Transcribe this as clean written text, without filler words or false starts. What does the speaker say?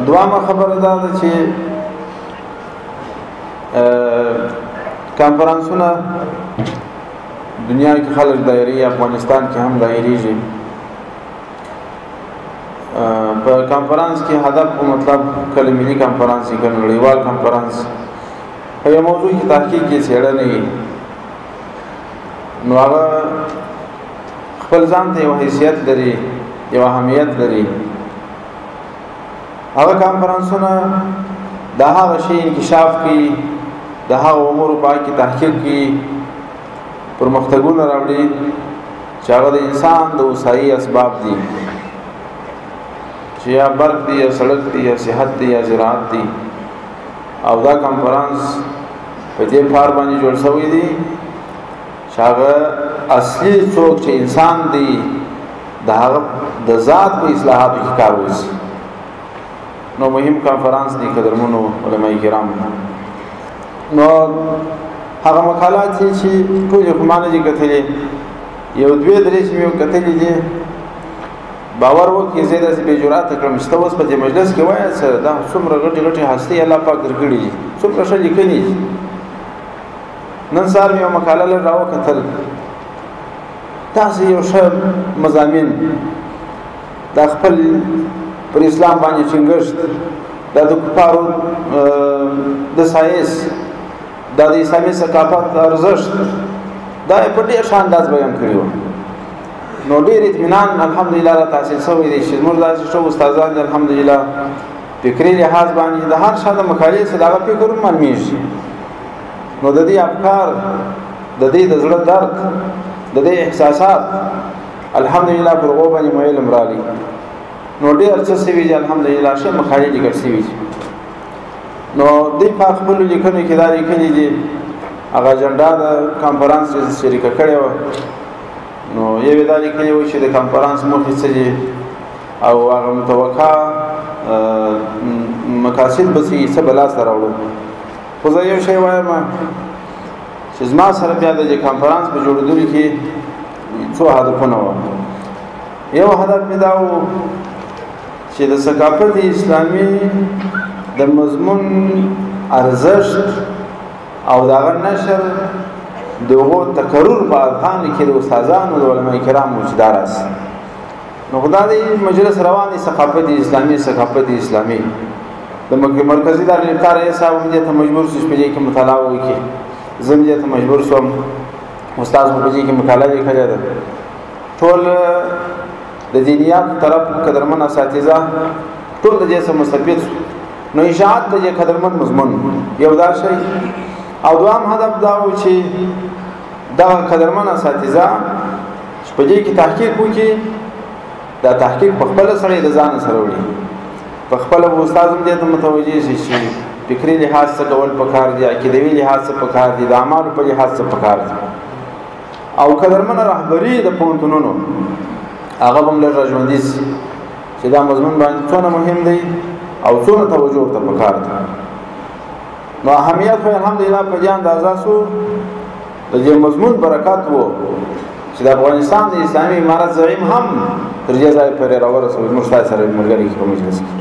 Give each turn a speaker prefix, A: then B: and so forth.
A: دوامه خبره دا ده چې کانفرانسونه دنیا کې خلک دایري، افغانستان کې هم دایریږي. په کانفرانس کې هدف او مطلب کله ملي کانفرانس کې کله نړیوال کانفرانس په یو موضوع کې تحقیق کې څېړنه وي، نو هغه خپل ځان ته یو حیثیت لري، یو اهمیت لري. هغه کانفرانسونه د هغه شی انکشاف کوي، د هغه امور په اړه کې تحقیق کوي، پرمختګونه راوړي چې هغه د انسان د اوسایي اسباب دي، چې یا برق دی یا سړک دی یا صحت دی یا زراعت دی. او دا کانفرانس په دې کار باندې جوړ شوی دی چې هغه اصلي څوک چې انسان دی د هغه د ذات په اصلاحاتو کې کار وشي. نو مهم کانفرانس دی قدرمنو علماء کرام. نو هغه مقالات چې ټول حکومت یې کتلې، یو دوه درې چې یو کتلې دي، باور وکړئ زه داسې بې جرأته کړم چې ته اوس په دې مجلس کې وایې څه دا څومره غټې غټې هستۍ الله پاک درکړي دي، څومره ښه لیکنې دي. نن سهار مې یو مقاله لږ راوکتل، داسې یو ښه مضامین، دا خپل پر اسلام باندې ټینګښت، دا د کفارو د سایس، دا د اسلامي ثقافت ارزښت، دا یې په ډېر ښه انداز بیان کړي وو. نو ډېر اطمینان الحمدلله را تحصیل شوی دی چې زموږ داسې ښه استادان دي الحمدلله فکري لحاظ باندې د هر چا د مقالې څخه د هغه فکر هم معلومېږي. نو د دې افکار، د دې د زړه درد، د دې احساسات الحمدلله پر هغو باندې مو علم راغلی. نو ډېر څه شوي دي الحمدلله، ښه مقالې لیکل شوي دي. نو دوی په خپلو لیکنو کې دا لیکلي دي، هغه اجنډا د کانفرانس شریکه کړې وه. نو یوې دا لیکلي وه چې د کانفرانس موخې څه دي او هغه متوقع مقاصد به څه به لاسته راوړو. خو زه یو شی وایم چې زما سره بیا د دې کانفرانس په جوړېدلو کې څو هدفونه وه. یو هدف مې دا و چې د ثقافت اسلامي د مضمون ارزښت او د هغه نشر دغه تکرر په اذهان کې د استادانو د علماء کرامو چې دا راسي. نو خدای دې مجلس رواني ثقافت اسلامي، ثقافت اسلامي د مرکزی دار لپاره یې صاحب دې ته مجبور شو چې کې مطالعه وکړي. زم دې ته مجبور شوم، استاد مو دې کې مقاله لیکلې ده. ټول د دینیات طرف قدرمن اساتذه ټول د دې سره مستفید. نو اشاعت د دې قدرمن مضمون یو دا شی. او دوام هدف دا و چې دا قدرمن اساتذه په دې کې تحقیق وکړي. دا تحقیق په خپل سره د ځان سره وړي، په خپل استاد هم دې ته متوجه شي چې فکري لحاظ څه کول پکار دي، عقیدوي لحاظ څه پکار دي، د اعمالو په لحاظ څه پکار دي. او قدرمن رهبري د پوهنتونونو هغه هم لږ راژوندي شي چې دا مضمون باندې څونه مهم دی او څونه توجه ورته پکار ده. نو اهمیت خو الحمدلله په دې اندازه سو د دې مضمون برکات وو چې د افغانستان د اسلامي امارت زعیم هم تر دې ځای پورې راورسول. موږ تاسو سره ملګري په مجلس کې